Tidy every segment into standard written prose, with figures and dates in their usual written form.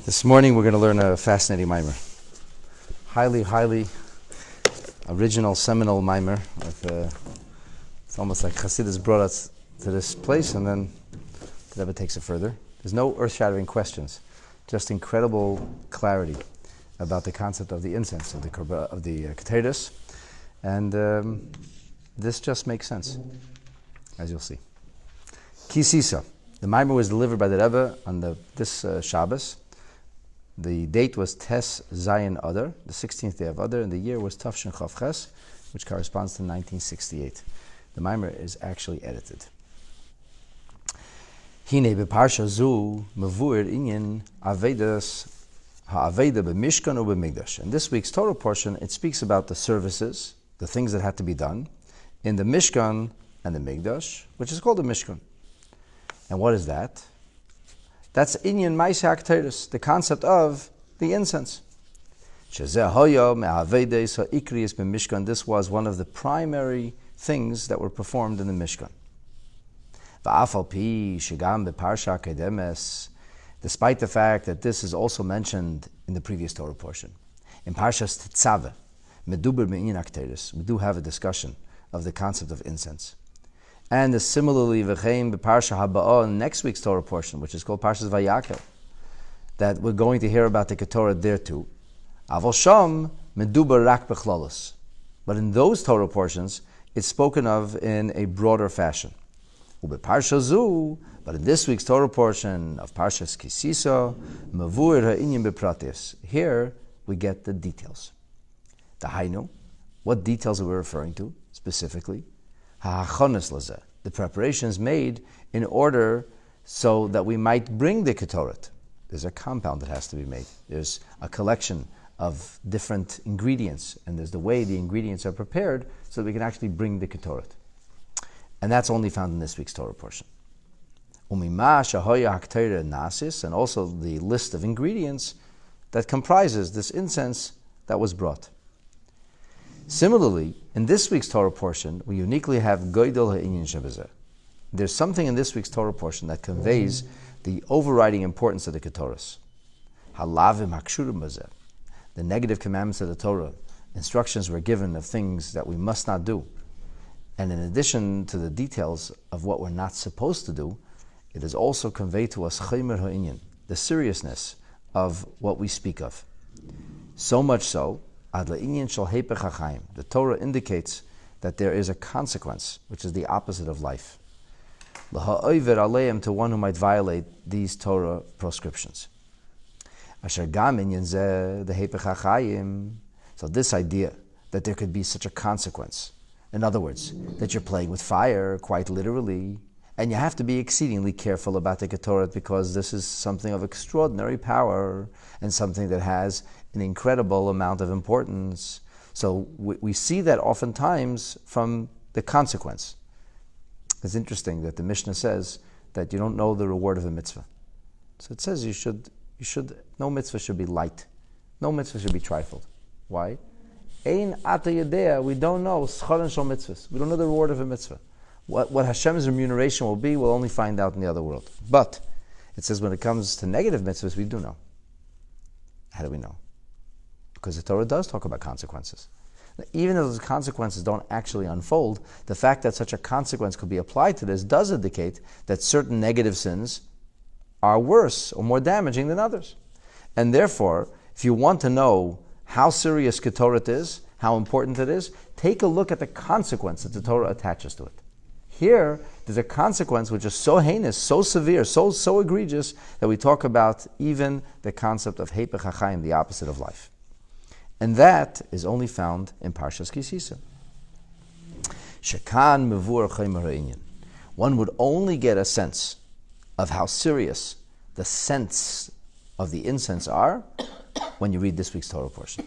This morning we're going to learn a fascinating mimer. Highly original, seminal mimer. It's almost like Chassidus brought us to this place and then the Rebbe takes it further. There's no earth-shattering questions, just incredible clarity about the concept of the incense, of the Ketoret, and this just makes sense, as you'll see. Ki Tisa. The mimer was delivered by the Rebbe on this Shabbos. The date was Tes Zayin Adar, the 16th day of Adar, and the year was Tafshin Chav Ches, which corresponds to 1968. The mimer is actually edited. Hine beparsha zu mevuir inyan avedas ha'aveda b'mishkan u b'migdash. In this week's Torah portion, it speaks about the services, the things that had to be done in the Mishkan and the Migdash, which is called the Mishkan. And what is that? That's inyan ma'aseh ha'ketoret, the concept of the incense. This was one of the primary things that were performed in the Mishkan. Despite the fact that this is also mentioned in the previous Torah portion. In Parshas Tetzaveh, we do have a discussion of the concept of incense. And similarly, v'chein b'parsha haba'ah, in next week's Torah portion, which is called Parshas Vayakel, that we're going to hear about the Ketoret there too. Avol sham medubar rak b'chlalos. But in those Torah portions, it's spoken of in a broader fashion. U'b'parsha zu, but in this week's Torah portion of Parshas Ki Tisa, mevuir ha'inyan b'pratis. Here we get the details. Dahainu, what details are we referring to specifically? The preparations made in order so that we might bring the Ketoret. There's a compound that has to be made. There's a collection of different ingredients, and there's the way the ingredients are prepared so that we can actually bring the Ketoret. And that's only found in this week's Torah portion. And also the list of ingredients that comprises this incense that was brought. Similarly, in this week's Torah portion, we uniquely have Goydel ha'inyan shebezeh. There's something in this week's Torah portion that conveys the overriding importance of the Ketoret. Halavim hakshurim bazeh. The negative commandments of the Torah, instructions were given of things that we must not do. And in addition to the details of what we're not supposed to do, it is also conveyed to us chaymer ha'inyan, the seriousness of what we speak of. So much so, the Torah indicates that there is a consequence, which is the opposite of life. To one who might violate these Torah proscriptions. So this idea that there could be such a consequence, in other words, that you're playing with fire, quite literally, and you have to be exceedingly careful about the Ketoret because this is something of extraordinary power and something that has an incredible amount of importance. So we see that oftentimes from the consequence. It's interesting that the Mishnah says that you don't know the reward of a mitzvah. So it says no mitzvah should be light. No mitzvah should be trifled. Why? Ein ata yedea, we don't know schar shel mitzvahs. We don't know the reward of a mitzvah. What Hashem's remuneration will be, we'll only find out in the other world. But it says when it comes to negative mitzvahs, we do know. How do we know? Because the Torah does talk about consequences. Even if those consequences don't actually unfold, the fact that such a consequence could be applied to this does indicate that certain negative sins are worse or more damaging than others. And therefore, if you want to know how serious Ketoret is, how important it is, take a look at the consequence that the Torah attaches to it. Here, there's a consequence which is so heinous, so severe, so egregious, that we talk about even the concept of Hepech HaChaim, the opposite of life. And that is only found in Parshas Ki Tisa. Shekan mevur chaymer ha'inyan. One would only get a sense of how serious the scents of the incense are when you read this week's Torah portion.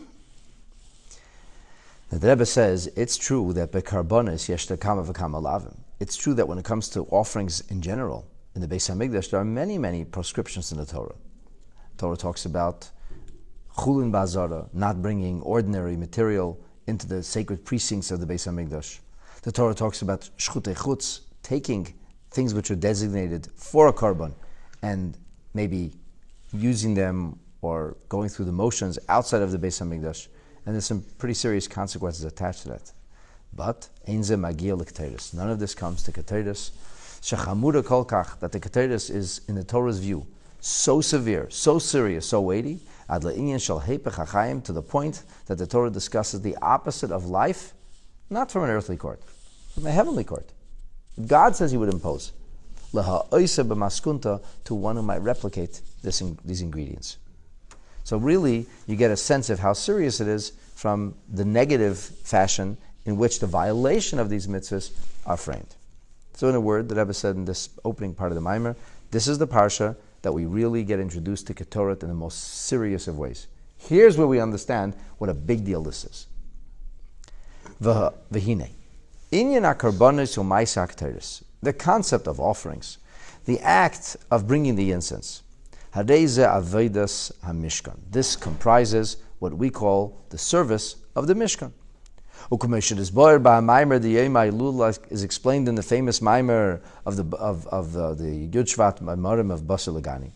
The Rebbe says it's true that bekarbonis yesh kama v'kama lavim. It's true that when it comes to offerings in general in the Beis Hamikdash, there are many proscriptions in the Torah. The Torah talks about chulin ba'azara, not bringing ordinary material into the sacred precincts of the Beis Hamikdash. The Torah talks about shchutei chutz, taking things which are designated for a korban and maybe using them or going through the motions outside of the Beis HaMikdash, and there's some pretty serious consequences attached to that. But ein ze magia l'Ketoret. None of this comes to Ketoret. Shechamura kol kach, that the Ketoret is, in the Torah's view, so severe, so serious, so weighty, ad le'inyan shel hepech hachayim, to the point that the Torah discusses the opposite of life, not from an earthly court, from a heavenly court. God says He would impose laha'oisa b'maskunta, to one who might replicate these ingredients. So really, you get a sense of how serious it is from the negative fashion in which the violation of these mitzvahs are framed. So in a word, the Rebbe said in this opening part of the Maimer, this is the parsha that we really get introduced to Ketoret in the most serious of ways. Here's where we understand what a big deal this is. V'hine, inyan ha-karbanos u'maisa ha-Ketoret, the concept of offerings, the act of bringing the incense. Harei ze avodas ha-mishkan. This comprises what we call the service of the Mishkan. Is explained in the famous Maimer of the Yud Shvat Maimarim of Basar Lagani.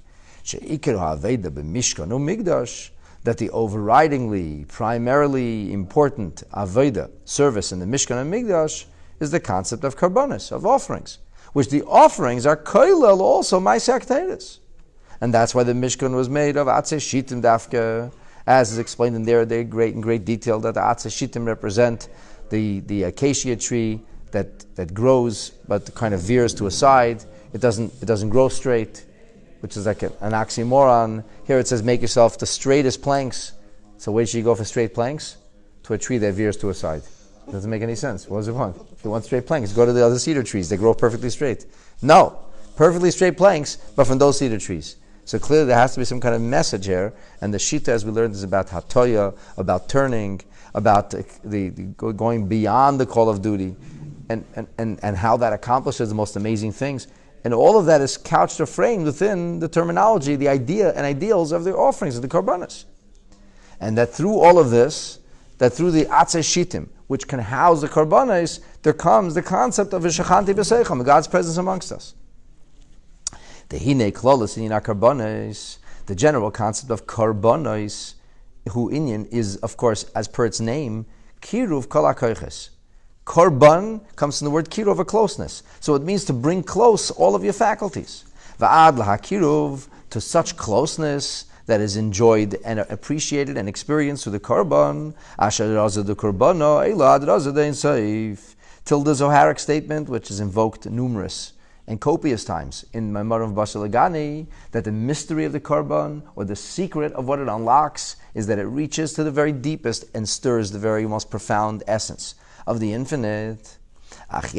That the overridingly, primarily important Aveda, service in the Mishkan and Migdash, is the concept of karbanos, of offerings, which the offerings are koilel also Ma'aseh HaKetoret. And that's why the Mishkan was made of Atzei Shittim Dafka, as is explained in there in great detail, that the Atzei Shittim represent the acacia tree that grows but kind of veers to a side. It doesn't grow straight, which is like an oxymoron. Here it says, make yourself the straightest planks. So where should you go for straight planks? To a tree that veers to a side. It doesn't make any sense. What does it want? If you want straight planks, go to the other cedar trees. They grow perfectly straight. No, perfectly straight planks, but from those cedar trees. So clearly there has to be some kind of message here, and the Shita, as we learned, is about hatoya, about turning, about the going beyond the call of duty, and how that accomplishes the most amazing things. And all of that is couched or framed within the terminology, the idea and ideals of the offerings, of the karbanos. And that through all of this, that through the atzei shittim, which can house the karbanos, there comes the concept of v'shachanti b'seichem, God's presence amongst us. The hine klolos inyan karbanos, the general concept of karbanos, who inyan is, of course, as per its name, kiruv kol hakoyches. Korban comes from the word kiruv, a closeness. So it means to bring close all of your faculties. Va'ad lahakiruv, to such closeness that is enjoyed and appreciated and experienced through the korban. Asher raza de korbano, elad raza de insaif. Till the Zoharic statement, which is invoked numerous and copious times in Maimarim of Basar Lagani, that the mystery of the korban, or the secret of what it unlocks, is that it reaches to the very deepest and stirs the very most profound essence of the infinite. So till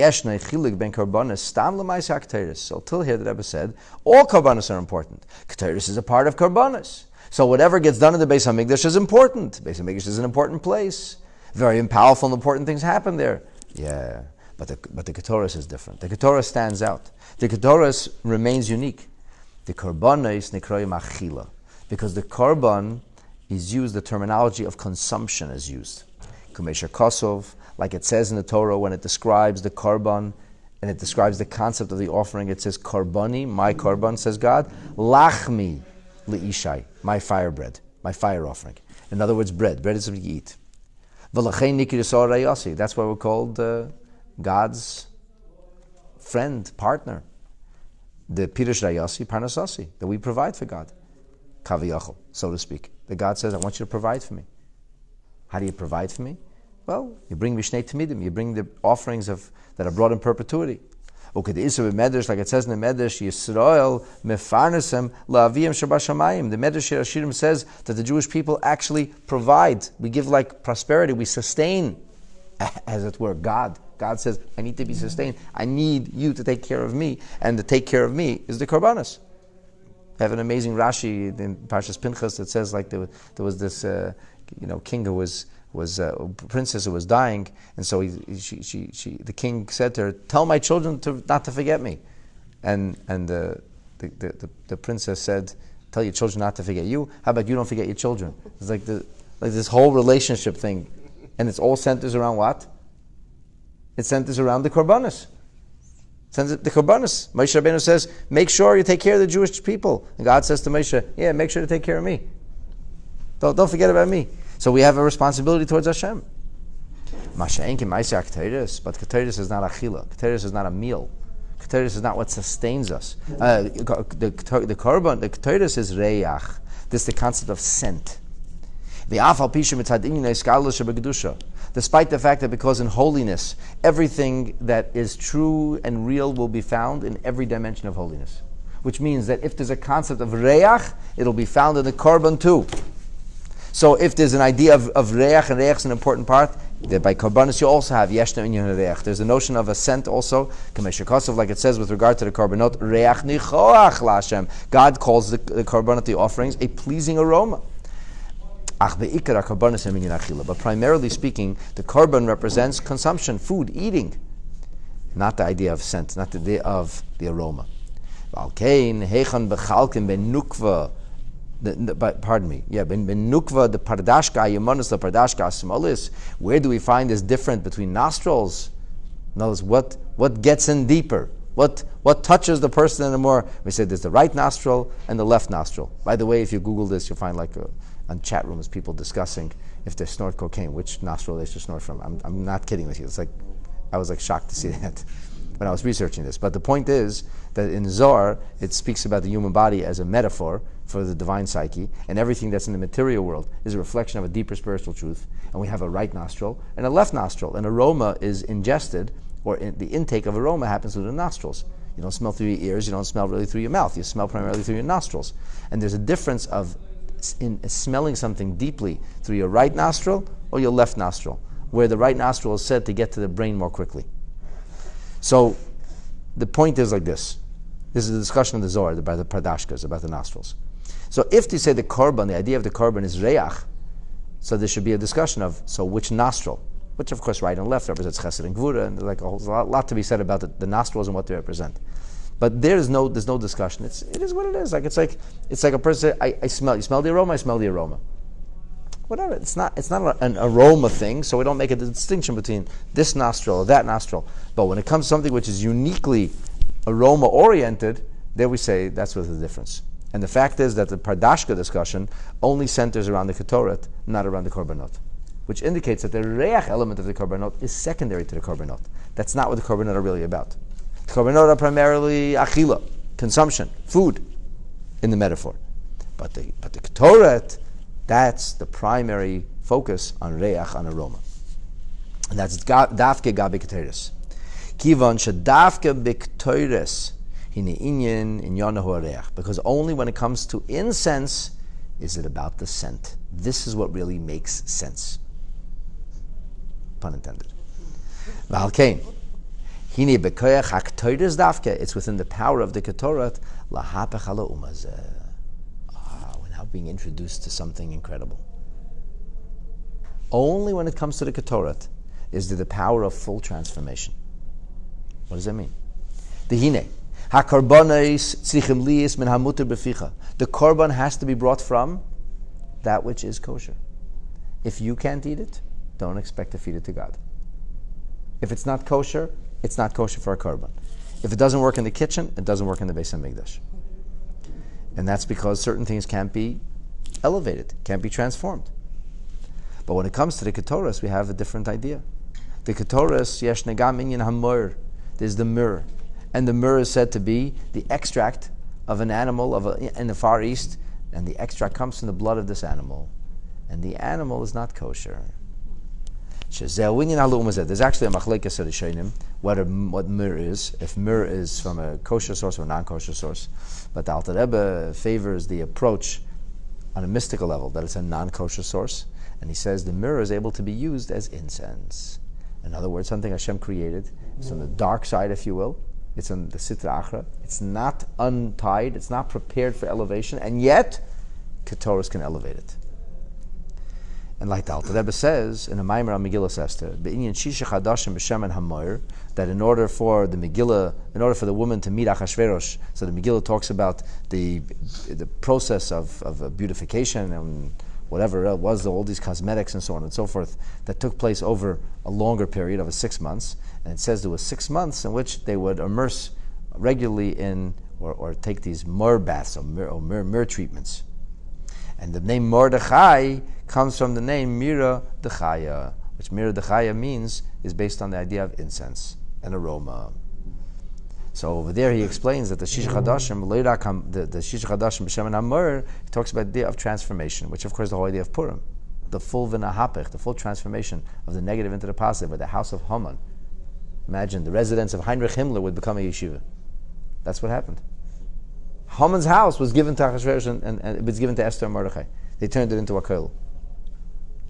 here the Rebbe said, all karbanos are important. Ketoret is a part of karbanos. So whatever gets done in the Beis HaMikdash is important. Beis HaMikdash is an important place. Very powerful and important things happen there. Yeah, but the Ketoret is different. The Ketoret stands out. The Ketoret remains unique. The karbanos nikroim achila, because the karban is used, the terminology of consumption is used. Kumesha kosov, like it says in the Torah when it describes the karban and it describes the concept of the offering, it says karbani, my karban, says God, lachmi liishai, my fire bread, my fire offering. In other words, bread is something you eat. That's why we're called God's friend, partner. The Pirush Rayasi, Parnasasi, that we provide for God. Kaviyachol, so to speak. That God says, I want you to provide for me. How do you provide for me? Well, you bring Mishnei Tamidim, you bring the offerings that are brought in perpetuity. Like it says in the Medrash, Yisrael mefarnesem la'aviyim shabashamayim. The Medrash Hashirim says that the Jewish people actually provide. We give like prosperity, we sustain, as it were, God. God says, I need to be sustained. I need you to take care of me. And to take care of me is the karbanos. I have an amazing Rashi in Parshas Pinchas that says like there was this king who was a princess who was dying, and so the king said to her, "Tell my children not to forget me," and the princess said, "Tell your children not to forget you. How about you don't forget your children?" It's like this whole relationship thing, and it's all centers around what? It centers around the korbanos. The korbanos. Moshe Rabbeinu says, "Make sure you take care of the Jewish people," and God says to Moshe, "Yeah, make sure to take care of me." Don't forget about me. So we have a responsibility towards Hashem. But Ketoret is not achila. Ketoret is not a meal. Ketoret is not what sustains us. The Ketoret is reyach. This is the concept of scent. Despite the fact that because in holiness, everything that is true and real will be found in every dimension of holiness. Which means that if there's a concept of reyach, it'll be found in the korban too. So if there's an idea of reyach, and reyach is an important part, that by korbanos you also have yeshna inyan reyach. There's a notion of a scent also, like it says with regard to the korbanot, reyach nichoach laHashem. God calls the korbanot, the offerings, a pleasing aroma. But primarily speaking, the korban represents consumption, food, eating, not the idea of scent, not the idea of the aroma. Pardon me. Yeah, ben nukva the pardashka yemonis the pardashka smolis. Where do we find this difference between nostrils? Notice what gets in deeper. What touches the person in a more? We say there's the right nostril and the left nostril. By the way, if you Google this, you'll find on chat rooms people discussing if they snort cocaine, which nostril they should snort from. I'm not kidding with you. It's like I was shocked to see that when I was researching this. But the point is that in Zohar, it speaks about the human body as a metaphor for the divine psyche, and everything that's in the material world is a reflection of a deeper spiritual truth. And we have a right nostril and a left nostril. An aroma is ingested, or the intake of aroma happens through the nostrils. You don't smell through your ears, you don't smell really through your mouth, you smell primarily through your nostrils. And there's a difference of in smelling something deeply through your right nostril or your left nostril, where the right nostril is said to get to the brain more quickly. So the point is like this. This is a discussion of the Zohar by the Pardashkas about the nostrils. So if they say the korban, the idea of the korban is reyach, so there should be a discussion of, so which nostril? Which of course right and left represents chesed and gvura, and there's a lot to be said about the nostrils and what they represent. But there's no discussion. It is what it is. It's like a person. I smell. You smell the aroma. I smell the aroma. Whatever. It's not an aroma thing. So we don't make a distinction between this nostril or that nostril. But when it comes to something which is uniquely aroma oriented, there we say that's what's the difference. And the fact is that the Pardashka discussion only centers around the Ketoret, not around the korbanot, which indicates that the reach element of the korbanot is secondary to the korbanot. That's not what the korbanot are really about. The korbanot are primarily achila, consumption, food, in the metaphor. But the Ketoret, that's the primary focus on reach, on aroma. And that's dafke gabe Ketoret. Kivan shadafke b'Ketoret hine inyan inyanahu reach. Because only when it comes to incense is it about the scent. This is what really makes sense. Pun intended. V'halkein. It's within the power of the Ketoret. We're now being introduced to something incredible. Only when it comes to the Ketoret is there the power of full transformation. What does that mean? The korban has to be brought from that which is kosher. If you can't eat it, don't expect to feed it to God. If it's not kosher, it's not kosher for a korban. If it doesn't work in the kitchen, it doesn't work in the Beis HaMikdash. And that's because certain things can't be elevated, can't be transformed. But when it comes to the Ketoret, we have a different idea. The Ketoret, yesh negam inyan hamor, there's the myrrh. And the myrrh is said to be the extract of an animal in the Far East, and the extract comes from the blood of this animal. And the animal is not kosher. There's actually a machlekes rishonim what myrrh is, if myrrh is from a kosher source or a non-kosher source. But the Alter Rebbe favors the approach on a mystical level that it's a non-kosher source, and he says the myrrh is able to be used as incense. In other words, something Hashem created. It's on the dark side, if you will. It's on the Sitra Achra. It's not untied. It's not prepared for elevation, and yet Ketoret can elevate it. And like the Alter Rebbe says in a Maimer on Megillah Esther, be'inyan shisha chadashim b'shemen hamoir, that in order for the woman to meet Achashverosh, so the Megillah talks about the process of beautification and whatever it was, all these cosmetics and so on and so forth, that took place over a longer period of 6 months. And it says there was 6 months in which they would immerse regularly in or take these myrrh baths or myrrh treatments. And the name Mordechai comes from the name Mira Dechaya, which Mira Dechaya means is based on the idea of incense and aroma. So over there he explains that the Shisha Chadashim, the Shisha Chadashim B'Shem and Amor, he talks about the idea of transformation, which of course is the whole idea of Purim. The full Vinahapech, the full transformation of the negative into the positive, or the house of Haman. Imagine the residence of Heinrich Himmler would become a yeshiva. That's what happened. Haman's house was given to Achashverosh and it was given to Esther and Mordechai. They turned it into a kollel.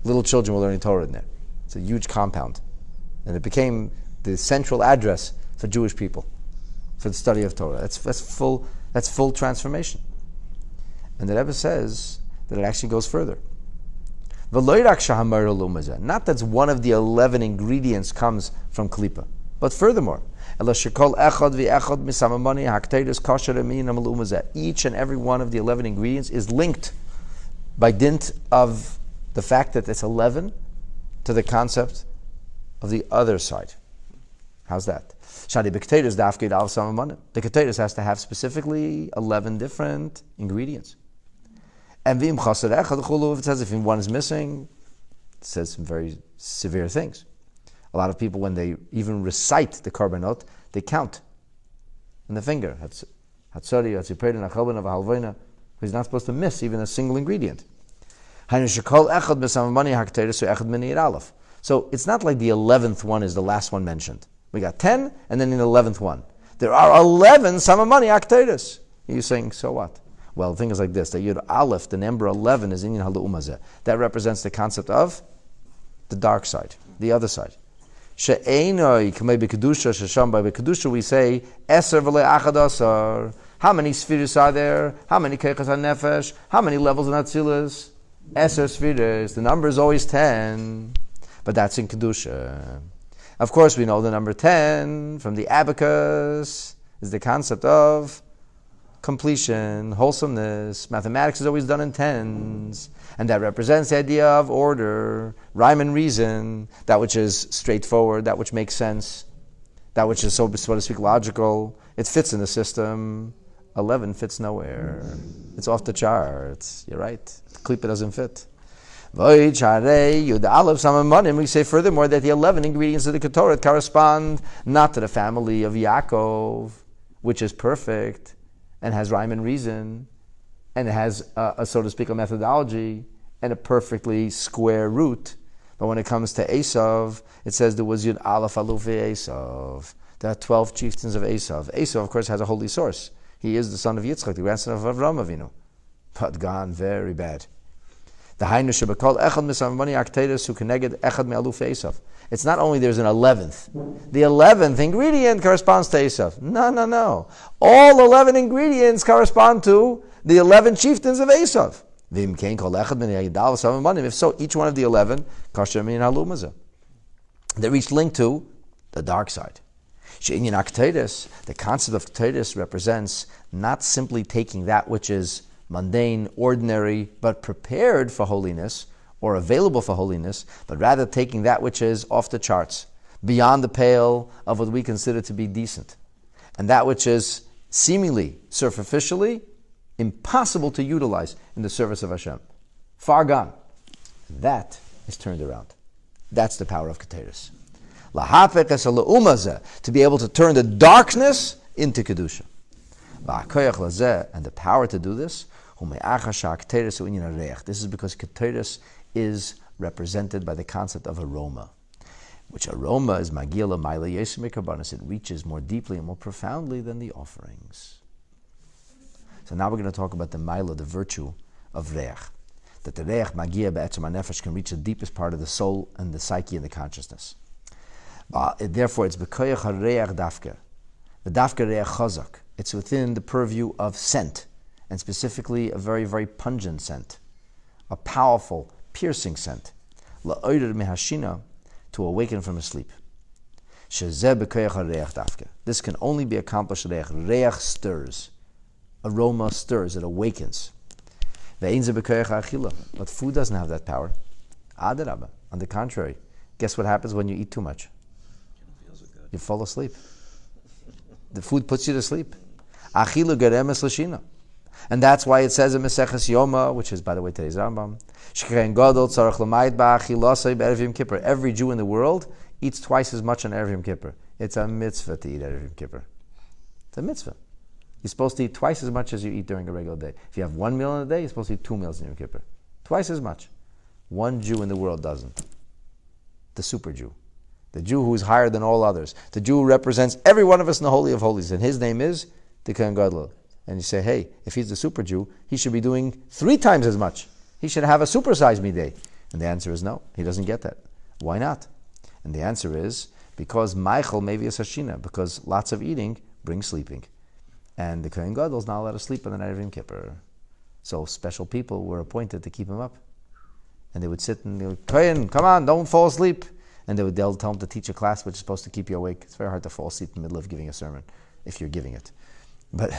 Little children were learning Torah in there. It's a huge compound. And it became the central address for Jewish people, for the study of Torah. That's full transformation. And the Rebbe says that it actually goes further. Not that one of the 11 ingredients comes from Klippa, but furthermore, each and every one of the 11 ingredients is linked by dint of the fact that it's 11 to the concept of the other side. How's that? The Ketoret has to have specifically 11 different ingredients. And if it says if one is missing, it says some very severe things. A lot of people, when they even recite the korbanot, they count in the finger. He's not supposed to miss even a single ingredient. So it's not like the 11th one is the last one mentioned. We got 10, and then in the 11th one. There are 11 samamani akteris. You're saying, so what? Well, the thing is like this, the Yud Aleph, the number 11 is Inyan Halu'umazeh. That represents the concept of the dark side, the other side. She'enoi k'mei b'kedusha, shesham by b'kedusha, we say, Eser v'le achad asar. How many spheres are there? How many keichas ha-nefesh? How many levels in Atzilus? Eser spheres. The number is always 10, but that's in Kedusha. Of course, we know the number 10 from the abacus is the concept of completion, wholesomeness. Mathematics is always done in tens, and that represents the idea of order, rhyme and reason, that which is straightforward, that which makes sense, that which is so to speak logical. It fits in the system. 11 fits nowhere. It's off the charts. You're right. The Klippa doesn't fit. We say furthermore that the 11 ingredients of the Ketoret correspond not to the family of Yaakov, which is perfect and has rhyme and reason, and it has a so to speak a methodology and a perfectly square root. But when it comes to Esav, it says there was Yud Aleph Alufi Esav. There are 12 chieftains of Esav. Esav, of course, has a holy source. He is the son of Yitzchak, the grandson of Avraham Avinu, but gone very bad. The Hainu Shebekol Echad Misamani Akteris who connected Echad Me'aluf Esav. It's not only there's an 11th. The 11th ingredient corresponds to Esav. No. All 11 ingredients correspond to the 11 chieftains of Esav. If so, each one of the 11 they're each linked to the dark side. The concept of Ketoret represents not simply taking that which is mundane, ordinary, but prepared for holiness, or available for holiness, but rather taking that which is off the charts, beyond the pale of what we consider to be decent, and that which is seemingly, superficially, impossible to utilize in the service of Hashem. Far gone. That is turned around. That's the power of Ketoret. To be able to turn the darkness into Kedusha. And the power to do this, this is because Ketoret is represented by the concept of aroma, which aroma is magila maila yesim karbanos. It reaches more deeply and more profoundly than the offerings. So now we're going to talk about the maila, the virtue of reach. That the reach magia be'etzem hanefesh can reach the deepest part of the soul and the psyche and the consciousness. Therefore, it's b'koyach hareach dafke, the dafke reach chazak. It's within the purview of scent, and specifically a very, very pungent scent, a powerful, piercing scent, la'oider mehashina, to awaken from a sleep. Shezeh b'koyach hareach dafke. This can only be accomplished reach. Reach stirs, aroma stirs, it awakens. Ve'inze b'koyach ha'achila. But food doesn't have that power. Adarabah. On the contrary, guess what happens when you eat too much? You fall asleep. The food puts you to sleep. Achilu geremes l'shina. And that's why it says in Maseches Yoma, which is, by the way, today's Rambam, every Jew in the world eats twice as much on Erev Yom Kippur. It's a mitzvah to eat Erev Yom Kippur. It's a mitzvah. You're supposed to eat twice as much as you eat during a regular day. If you have 1 meal in a day, you're supposed to eat 2 meals in Yom Kippur. Twice as much. One Jew in the world doesn't. The super Jew. The Jew who is higher than all others. The Jew who represents every one of us in the Holy of Holies. And his name is the Kohen Gadol. And you say, hey, if he's the super Jew, he should be doing 3 times as much. He should have a supersize me day. And the answer is no. He doesn't get that. Why not? And the answer is because Michael maybe is Hashina, because lots of eating brings sleeping. And the Kohen Gadol is not allowed to sleep on the night of Yom Kippur. So special people were appointed to keep him up. And they would sit and they would, Kohen, come on, don't fall asleep. And they'll tell him to teach a class which is supposed to keep you awake. It's very hard to fall asleep in the middle of giving a sermon, if you're giving it. But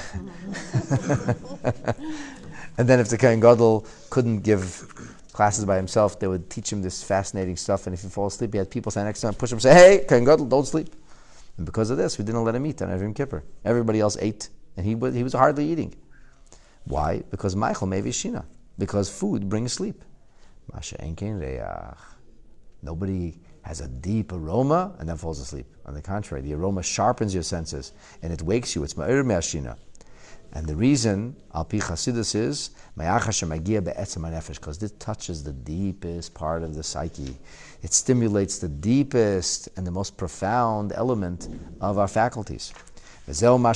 and then if the Kohen Gadol couldn't give classes by himself, they would teach him this fascinating stuff. And if he fall asleep, he had people stand next to him, push him, and say, hey, Kohen Gadol, don't sleep. And because of this, we didn't let him eat on Yom Kippur. Everybody else ate, and he was hardly eating. Why? Because Michael maybe Shina. Because food brings sleep. Nobody has a deep aroma and then falls asleep. On the contrary, the aroma sharpens your senses and it wakes you. It's ma'ir me'ashina. And the reason, al pi Chasidus, is because this touches the deepest part of the psyche. It stimulates the deepest and the most profound element of our faculties. Therefore,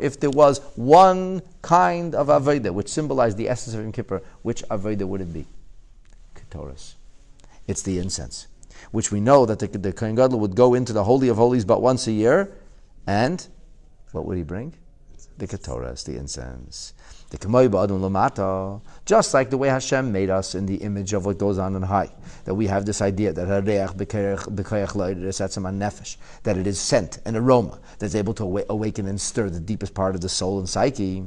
if there was one kind of Aveda which symbolized the essence of Yom Kippur, which Aveda would it be? Ketoret. It's the incense, which we know that the Kohen Gadol would go into the Holy of Holies but once a year, and what would he bring? The Ketoret, the incense. Just like the way Hashem made us in the image of what goes on high, that we have this idea that that it is scent, an aroma that's able to awaken and stir the deepest part of the soul and psyche.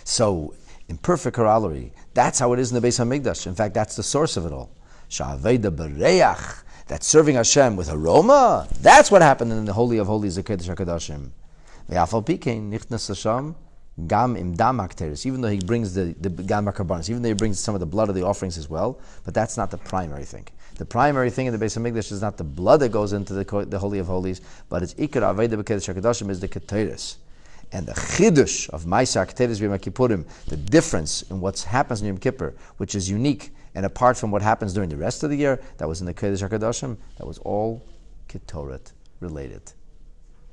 So, in perfect corollary, that's how it is in the Beis HaMikdash. In fact, that's the source of it all. That serving Hashem with aroma, that's what happened in the Holy of Holies, the Kodesh HaKadoshim. Even though he brings the Gam HaKarbanos, even though he brings some of the blood of the offerings as well, but that's not the primary thing. The primary thing in the Beis HaMikdash is not the blood that goes into the Holy of Holies, but it's Ikar Aveda B'Kodesh HaKadoshim is the Ketoret. And the Chidush of Maisa Ketoret B'Yom Kippurim, the difference in what happens in Yom Kippur, which is unique and apart from what happens during the rest of the year, that was in the Kodesh HaKadoshim, that was all Ketoret related.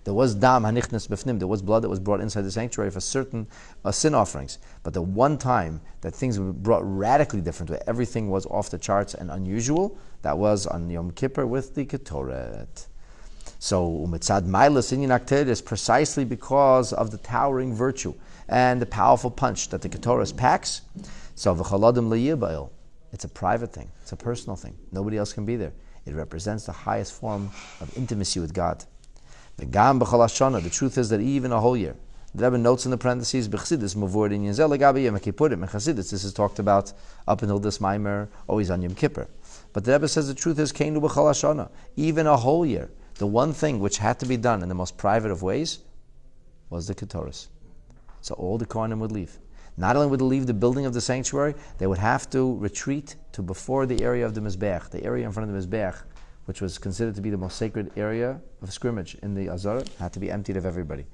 There was dam hanichnas b'fnim. There was blood that was brought inside the sanctuary for certain sin offerings. But the one time that things were brought radically different, where everything was off the charts and unusual, that was on Yom Kippur with the Ketoret. So umitzad mailas inyan akter is precisely because of the towering virtue and the powerful punch that the Ketoret packs. So v'chaladim le'yibail. It's a private thing. It's a personal thing. Nobody else can be there. It represents the highest form of intimacy with God. The truth is that even a whole year, the Rebbe notes in the parentheses, B'chsidis muvur in Yom Kippurim. In Chassidus, this is talked about up until this Maimer, always on Yom Kippur. But the Rebbe says the truth is, Keinu b'chol hashana. Even a whole year, the one thing which had to be done in the most private of ways was the Ketoret. So all the Kohanim would leave. Not only would they leave the building of the sanctuary, they would have to retreat to before the area of the Mizbeach, the area in front of the Mizbeach, which was considered to be the most sacred area of scrimmage in the Azara, had to be emptied of everybody.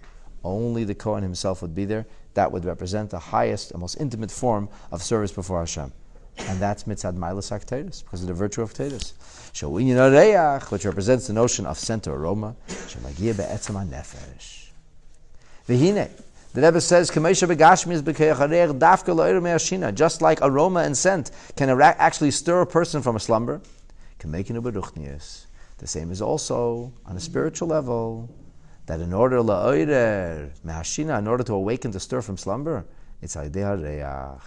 Only the Kohen himself would be there. That would represent the highest and most intimate form of service before Hashem. And that's mitzad mailas hakteris, because of the virtue of teris. Showinyan areach, which represents the notion of scent or aroma. Shemagia be'etzem ha-nefesh. V'hine, the Rebbe says, just like aroma and scent can actually stir a person from a slumber, the same is also on a spiritual level, that in order in order to awaken, to stir from slumber, it's idea reach.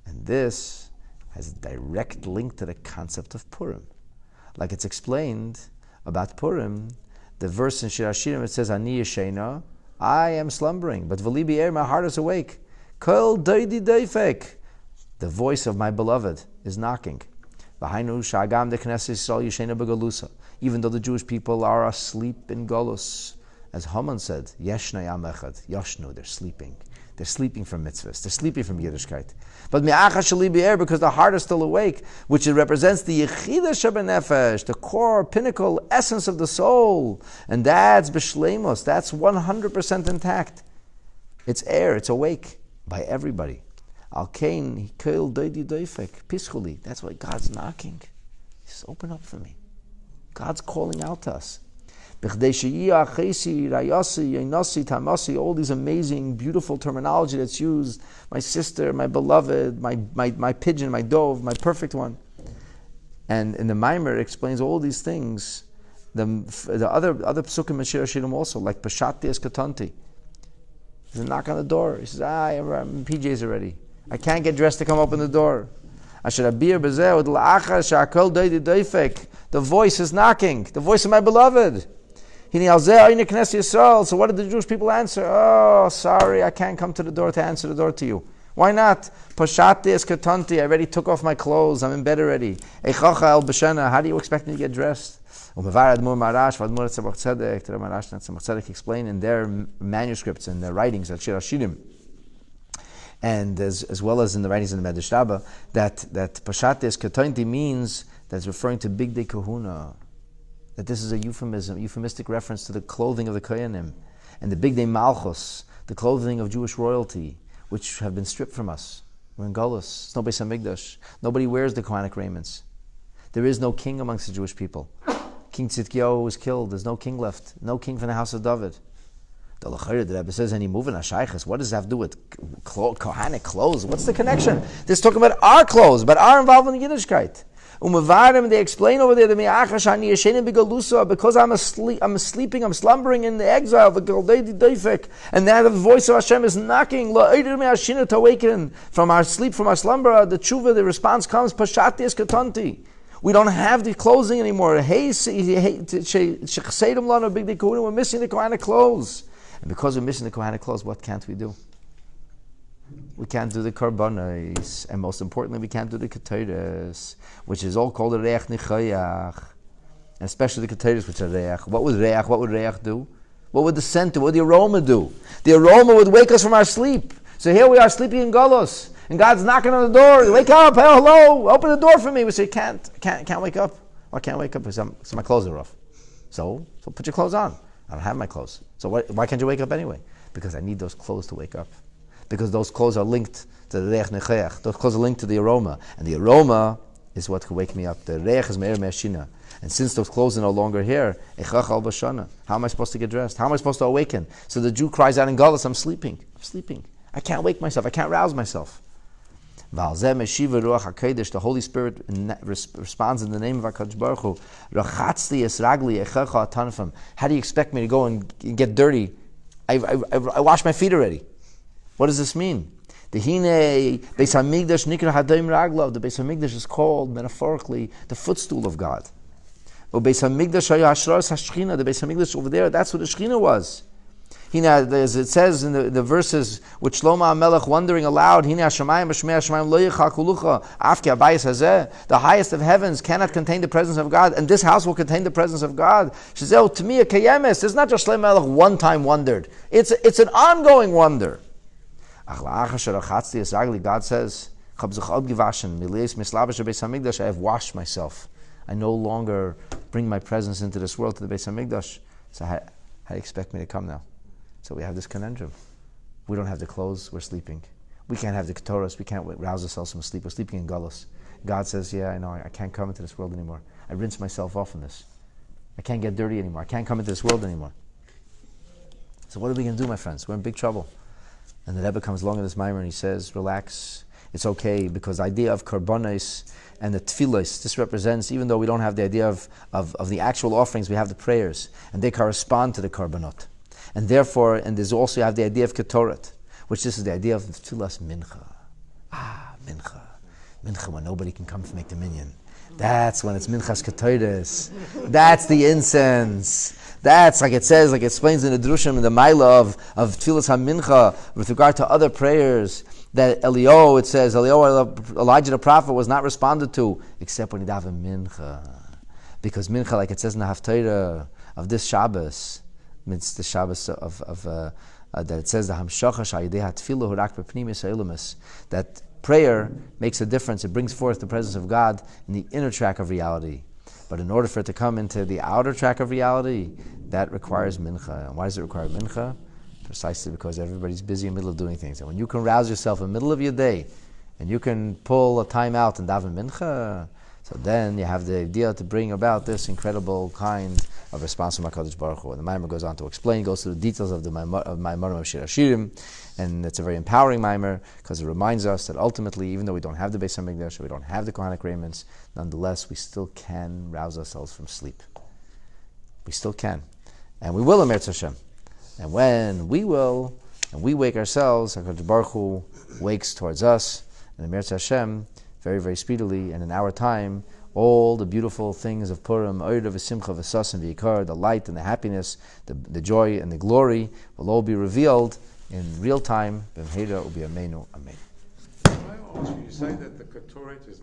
And this has a direct link to the concept of Purim. Like it's explained about Purim, the verse in Shir Hashirim, it says, Ani yeshena, I am slumbering, but v'li bi'er, my heart is awake. Kol doidi doifek, the voice of my beloved is knocking. Even though the Jewish people are asleep in Golus, as Haman said, Yeshna Yam Echad, Yashnu, they're sleeping. They're sleeping from mitzvahs. They're sleeping from Yiddishkeit. But Mi'acha Shali Be'er, because the heart is still awake, which it represents the Yechida Shabanefesh, the core, pinnacle, essence of the soul. And that's B'Shleimus. That's 100% intact. It's air. It's awake by everybody. Al Kain Hikail Doidi Doifek, Pischuli. That's why God's knocking. He says, open up for me. God's calling out to us. All these amazing, beautiful terminology that's used. My sister, my beloved, my pigeon, my dove, my perfect one. And in the Maimer, it explains all these things. The other psukim in Shir Hashirim also, like Pashati Eskatanti. There's a knock on the door. He says, I'm in PJs already. I can't get dressed to come open the door. The voice is knocking. The voice of my beloved. So what did the Jewish people answer? Oh, sorry, I can't come to the door to answer the door to you. Why not? Pashati eskatanti, I already took off my clothes. I'm in bed already. How do you expect me to get dressed? The Tzemach Tzedek explain in their manuscripts and their writings at Shir Hashirim, and as well as in the writings in the Medrash Rabbah, that Pashati eskatanti means that it's referring to Big Day Kahuna. That this is a euphemistic reference to the clothing of the Kohanim, and the Big Day Malchus, the clothing of Jewish royalty, which have been stripped from us. We're in Golus. It's no Beis HaMikdash. Nobody wears the Kohanic raiments. There is no king amongst the Jewish people. King Tzidkiyahu was killed. There's no king left. No king from the house of David. The Rebbe says, any moving Ashaychas, what does that have to do with Kohanic clothes? What's the connection? This is talking about our clothes, but our involvement in Yiddishkeit. They explain over there because I'm sleeping, I'm slumbering in the exile, and now the voice of Hashem is knocking to awaken from our sleep, from our slumber. The tshuva, the response comes, Pashati eskatanti. We don't have the clothing anymore. We're missing the Kohanic clothes. And because we're missing the Kohanic clothes, what can't we do? We can't do the karbanos, and most importantly, we can't do the ketoret, which is all called the reach nichayach, and especially the ketoret, which are reach. What would reach do? What would the scent do? What would the aroma do? The aroma would wake us from our sleep. So here we are sleeping in Golos, and God's knocking on the door. Wake up! Hey, hello! Open the door for me. We say, can't wake up. Well, I can't wake up because my clothes are off. So put your clothes on. I don't have my clothes. So why can't you wake up anyway? Because I need those clothes to wake up. Because those clothes are linked to the reich necheach. Those clothes are linked to the aroma. And the aroma is what can wake me up. The reich is me'er me'ashina. And since those clothes are no longer here, echach al bashana. How am I supposed to get dressed? How am I supposed to awaken? So the Jew cries out in Galus, I'm sleeping. I can't wake myself. I can't rouse myself. The Holy Spirit responds in the name of HaKadosh Baruch Hu. How do you expect me to go and get dirty? I washed my feet already. What does this mean? The Beis HaMikdash nikra hadayim raglav. The Beis HaMikdash is called metaphorically the footstool of God. Beis HaMikdash haya hashras hashchina. The Beis HaMikdash over there, that's what the Shechina was. As it says in the verses with Shlomo HaMelech wondering aloud, the highest of heavens cannot contain the presence of God, and this house will contain the presence of God. She says, to me, a kayemes. It's not just Shlomo HaMelech one time wondered. It's an ongoing wonder. God says, I have washed myself. I no longer bring my presence into this world to the Beis HaMikdash. So how do you expect me to come now? So we have this conundrum. We don't have the clothes, we're sleeping. We can't have the Ketoret, we can't rouse ourselves from sleep. We're sleeping in Galus. God says, yeah, I know, I can't come into this world anymore. I rinse myself off in this. I can't get dirty anymore. I can't come into this world anymore. So what are we going to do, my friends? We're in big trouble. And the Rebbe comes along in this Maimer and he says, relax, it's okay, because the idea of karbonos and the tefillos, this represents, even though we don't have the idea of the actual offerings, we have the prayers, and they correspond to the karbonot. And therefore, and there's also you have the idea of Ketoret, which this is the idea of tefillas mincha. Mincha. Mincha when nobody can come to make the minyan. That's when it's minchas ketores. That's the incense. That's like it says, like it explains in the Drushim, in the Maila of Tfilas HaMincha, with regard to other prayers, that it says, Elijah the prophet was not responded to, except when he davened Mincha. Because Mincha, like it says in the Haftarah of this Shabbos, It's the Shabbos that it says that prayer makes a difference. It brings forth the presence of God in the inner track of reality. But in order for it to come into the outer track of reality, that requires mincha. And why does it require mincha? Precisely because everybody's busy in the middle of doing things. And when you can rouse yourself in the middle of your day, and you can pull a time out and daven mincha, so then you have the idea to bring about this incredible kind of response from HaKadosh Baruch Hu. And the Maimer goes on to explain, goes through the details of the Maimer of Shir Hashirim, and it's a very empowering Maimer because it reminds us that ultimately, even though we don't have the Beis HaMikdash, we don't have the Kohanic raiments, nonetheless, we still can rouse ourselves from sleep. We still can. And we will, Eretz Hashem. And when we will, and we wake ourselves, HaKadosh Baruch Hu wakes towards us, and Eretz Hashem, very, very speedily, and in our time, all the beautiful things of Purim, Oida v'Simcha v'Sas and v'Yikar, the light and the happiness, the joy and the glory, will all be revealed in real time. B'mheira u'bi'ameinu. Amen. You say that the Ketoret is